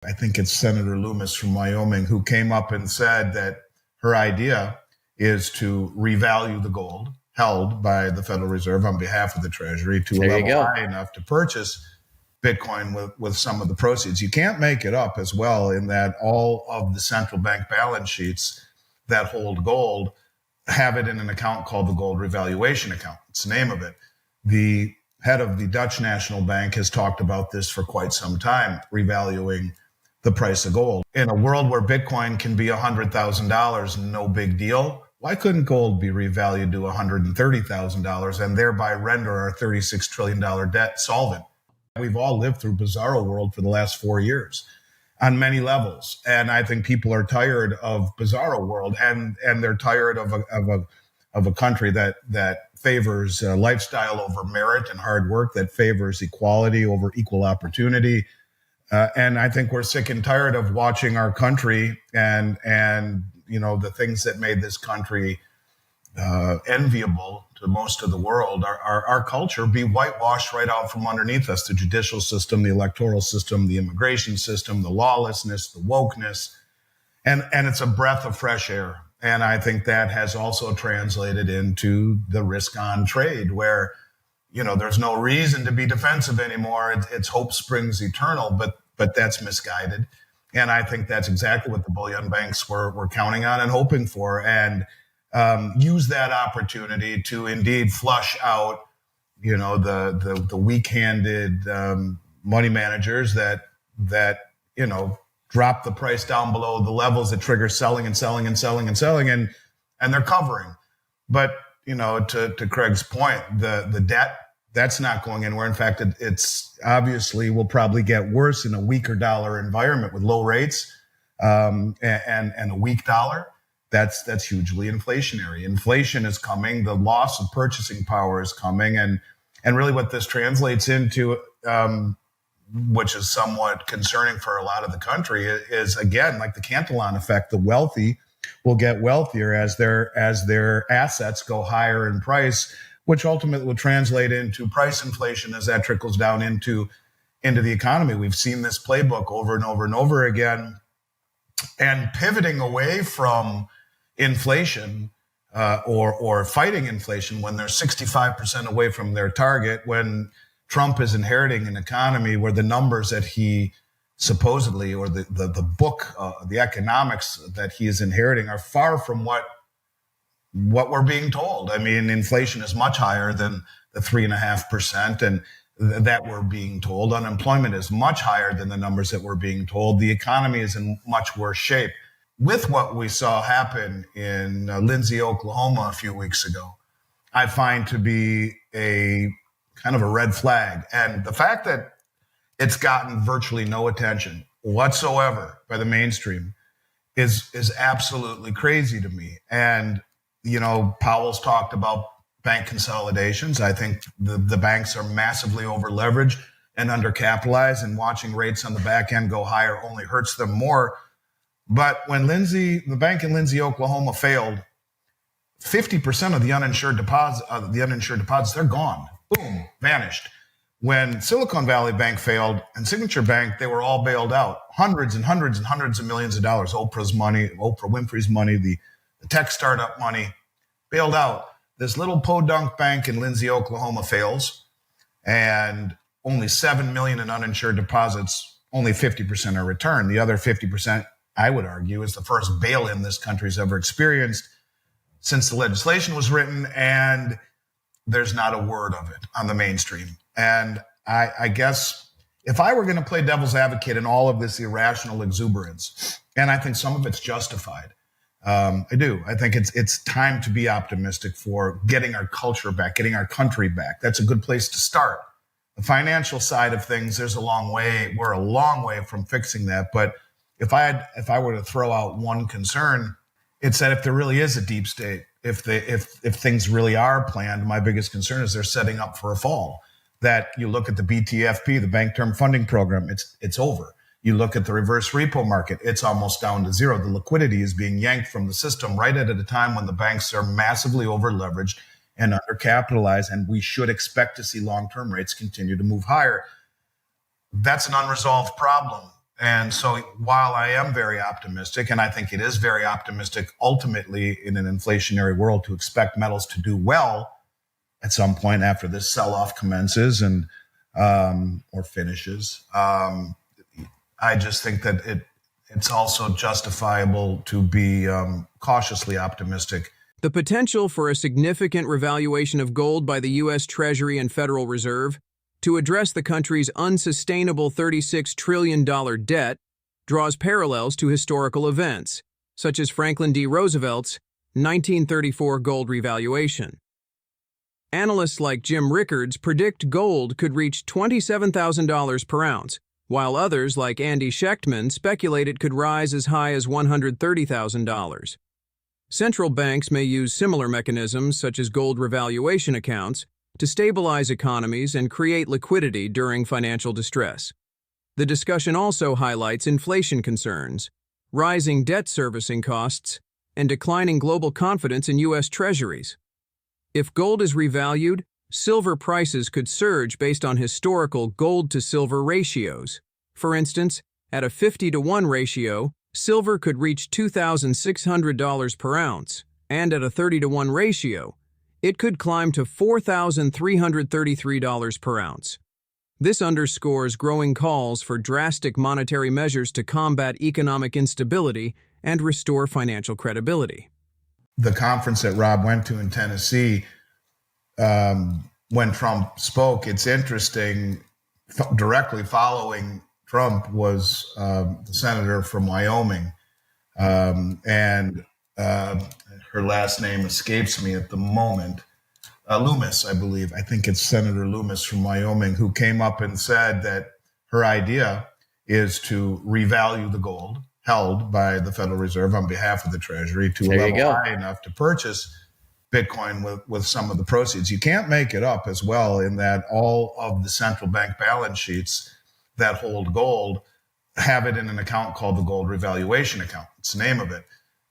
I think it's Senator Loomis from Wyoming who came up and said that her idea is to revalue the gold held by the Federal Reserve on behalf of the Treasury to a level high enough to purchase Bitcoin with some of the proceeds. You can't make it up as well in that all of the central bank balance sheets that hold gold have it in an account called the gold revaluation account. It's the name of it. The head of the Dutch National Bank has talked about this for quite some time, revaluing the price of gold. In a world where Bitcoin can be $100,000, no big deal, why couldn't gold be revalued to $130,000 and thereby render our $36 trillion debt solvent? We've all lived through bizarro world for the last 4 years on many levels. And I think people are tired of bizarro world and they're tired of a country that favors lifestyle over merit and hard work, that favors equality over equal opportunity. And I think we're sick and tired of watching our country and the things that made this country enviable to most of the world, our culture, be whitewashed right out from underneath us. The judicial system, the electoral system, the immigration system, the lawlessness, the wokeness. And it's a breath of fresh air. And I think that has also translated into the risk on trade where, there's no reason to be defensive anymore. It's hope springs eternal, but that's misguided. And I think that's exactly what the bullion banks were counting on and hoping for, and use that opportunity to indeed flush out, the weak-handed money managers that drop the price down below the levels that trigger selling and selling and selling and selling, and they're covering. But to Craig's point, the debt, that's not going anywhere. In fact, it's obviously will probably get worse in a weaker dollar environment with low rates and a weak dollar. That's hugely inflationary. Inflation is coming. The loss of purchasing power is coming. And really what this translates into, which is somewhat concerning for a lot of the country, is again, like the Cantillon effect, the wealthy will get wealthier as their assets go higher in price, which ultimately will translate into price inflation as that trickles down into the economy. We've seen this playbook over and over and over again. And pivoting away from inflation or fighting inflation when they're 65% away from their target, when Trump is inheriting an economy where the numbers that he supposedly, or the book, the economics that he is inheriting are far from what we're being told. I mean, inflation is much higher than the 3.5% and that we're being told. Unemployment is much higher than the numbers that we're being told. The economy is in much worse shape. With what we saw happen in Lindsay, Oklahoma a few weeks ago, I find to be a kind of a red flag. And the fact that it's gotten virtually no attention whatsoever by the mainstream is absolutely crazy to me. And Powell's talked about bank consolidations. I think the banks are massively over leveraged and undercapitalized, and watching rates on the back end go higher only hurts them more. But when the bank in Lindsay, Oklahoma failed, 50% of the uninsured deposits, they're gone. Boom, vanished. When Silicon Valley Bank failed and Signature Bank, they were all bailed out. Hundreds and hundreds and hundreds of millions of dollars. Oprah's money, Oprah Winfrey's money, the tech startup money, bailed out. This little podunk bank in Lindsay, Oklahoma fails, and only 7 million in uninsured deposits, only 50% are returned. The other 50%, I would argue, is the first bail-in this country's ever experienced since the legislation was written, and there's not a word of it on the mainstream. And I guess if I were going to play devil's advocate in all of this irrational exuberance, and I think some of it's justified, I do. I think it's time to be optimistic for getting our culture back, getting our country back. That's a good place to start. The financial side of things, we're a long way from fixing that. But if I were to throw out one concern, it's that if there really is a deep state, if things really are planned, my biggest concern is they're setting up for a fall. That you look at the BTFP, the Bank Term Funding Program, it's over. You look at the reverse repo market, it's almost down to zero. The liquidity is being yanked from the system right at a time when the banks are massively over leveraged and undercapitalized, and we should expect to see long-term rates continue to move higher. That's an unresolved problem. And so while I am very optimistic, and I think it is very optimistic ultimately in an inflationary world to expect metals to do well at some point after this sell-off commences and or finishes, I just think that it's also justifiable to be cautiously optimistic. The potential for a significant revaluation of gold by the U.S. Treasury and Federal Reserve to address the country's unsustainable $36 trillion debt draws parallels to historical events, such as Franklin D. Roosevelt's 1934 gold revaluation. Analysts like Jim Rickards predict gold could reach $27,000 per ounce, while others like Andy Schectman speculate it could rise as high as $130,000. Central banks may use similar mechanisms, such as gold revaluation accounts, to stabilize economies and create liquidity during financial distress. The discussion also highlights inflation concerns, rising debt servicing costs, and declining global confidence in U.S. Treasuries. If gold is revalued, silver prices could surge based on historical gold-to-silver ratios. For instance, at a 50-to-1 ratio, silver could reach $2,600 per ounce, and at a 30-to-1 ratio, it could climb to $4,333 per ounce. This underscores growing calls for drastic monetary measures to combat economic instability and restore financial credibility. The conference that Rob went to in Tennessee, when Trump spoke, it's interesting, directly following Trump was the senator from Wyoming, and her last name escapes me at the moment. Loomis, I believe. I think it's Senator Loomis from Wyoming, who came up and said that her idea is to revalue the gold held by the Federal Reserve on behalf of the Treasury to a level high enough to purchase Bitcoin with some of the proceeds. You can't make it up as well, in that all of the central bank balance sheets that hold gold have it in an account called the gold revaluation account. It's the name of it.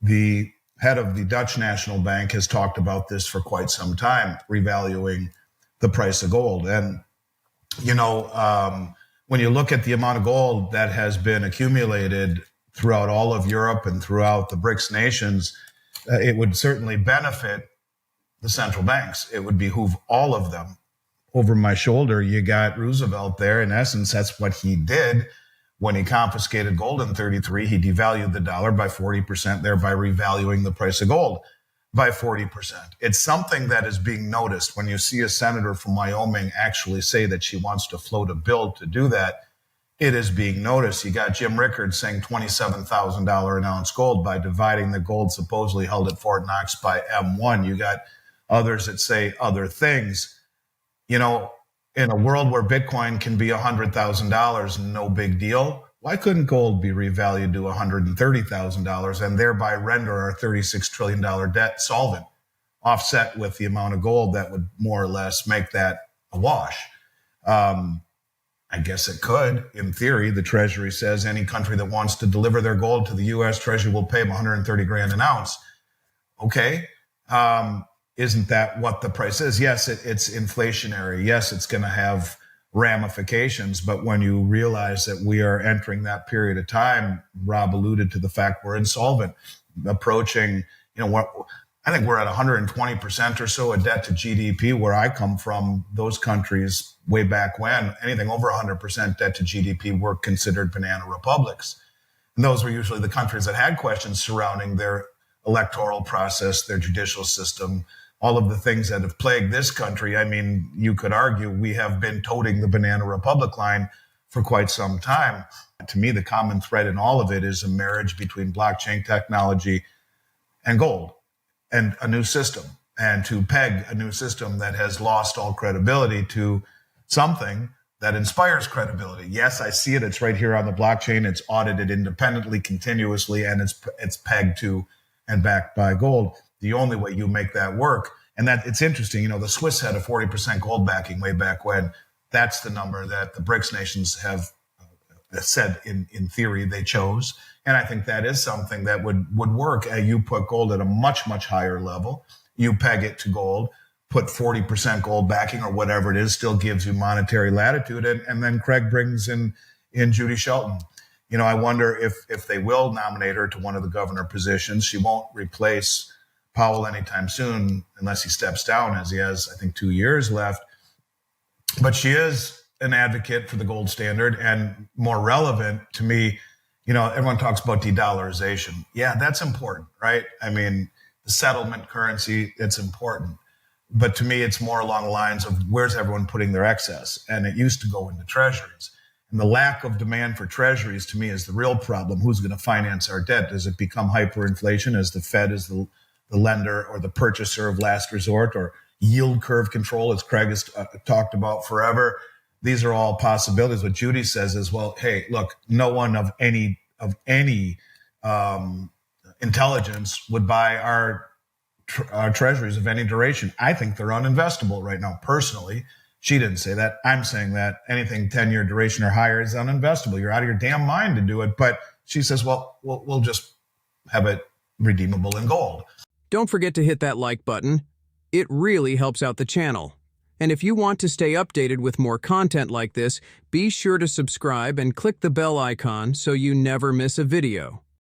The head of the Dutch National Bank has talked about this for quite some time, revaluing the price of gold. And, when you look at the amount of gold that has been accumulated throughout all of Europe and throughout the BRICS nations, it would certainly benefit the central banks. It would behoove all of them. Over my shoulder, you got Roosevelt there. In essence, that's what he did. When he confiscated gold in 1933, he devalued the dollar by 40%, thereby revaluing the price of gold by 40%. It's something that is being noticed when you see a senator from Wyoming actually say that she wants to float a bill to do that. It is being noticed. You got Jim Rickards saying $27,000 an ounce gold by dividing the gold supposedly held at Fort Knox by M1. You got others that say other things. In a world where Bitcoin can be $100,000, no big deal, why couldn't gold be revalued to $130,000 and thereby render our $36 trillion debt solvent, offset with the amount of gold that would more or less make that a wash? I guess it could. In theory, the Treasury says any country that wants to deliver their gold to the U.S. Treasury will pay them $130,000 an ounce. Okay. Isn't that what the price is? Yes, it's inflationary. Yes, it's going to have ramifications. But when you realize that we are entering that period of time, Rob alluded to the fact we're insolvent, approaching, I think we're at 120% or so of debt to GDP. Where I come from, those countries way back when, anything over 100% debt to GDP were considered banana republics. And those were usually the countries that had questions surrounding their electoral process, their judicial system, all of the things that have plagued this country. I mean, you could argue we have been toting the banana republic line for quite some time. To me, the common thread in all of it is a marriage between blockchain technology and gold and a new system, and to peg a new system that has lost all credibility to something that inspires credibility. Yes, I see it. It's right here on the blockchain. It's audited independently, continuously, and it's pegged to and backed by gold. The only way you make that work, and that it's interesting, the Swiss had a 40% gold backing way back when. That's the number that the BRICS nations have said in theory they chose. And I think that is something that would work. You put gold at a much, much higher level. You peg it to gold, put 40% gold backing or whatever it is, still gives you monetary latitude. And then Craig brings in Judy Shelton. I wonder if they will nominate her to one of the governor positions. She won't replace Powell anytime soon unless he steps down, as he has, I think, 2 years left. But she is an advocate for the gold standard, and more relevant to me, everyone talks about de-dollarization. Yeah, that's important, right? I mean, the settlement currency, it's important. But to me, it's more along the lines of where's everyone putting their excess? And it used to go into treasuries. And the lack of demand for treasuries, to me, is the real problem. Who's going to finance our debt? Does it become hyperinflation as the Fed is the lender or the purchaser of last resort, or yield curve control, as Craig has talked about forever? These are all possibilities. What Judy says is, well, hey, look, no one of any intelligence would buy our treasuries of any duration. I think they're uninvestable right now, personally. She didn't say that. I'm saying that anything 10-year duration or higher is uninvestable. You're out of your damn mind to do it. But she says, well, we'll just have it redeemable in gold. Don't forget to hit that like button. It really helps out the channel. And if you want to stay updated with more content like this, be sure to subscribe and click the bell icon so you never miss a video.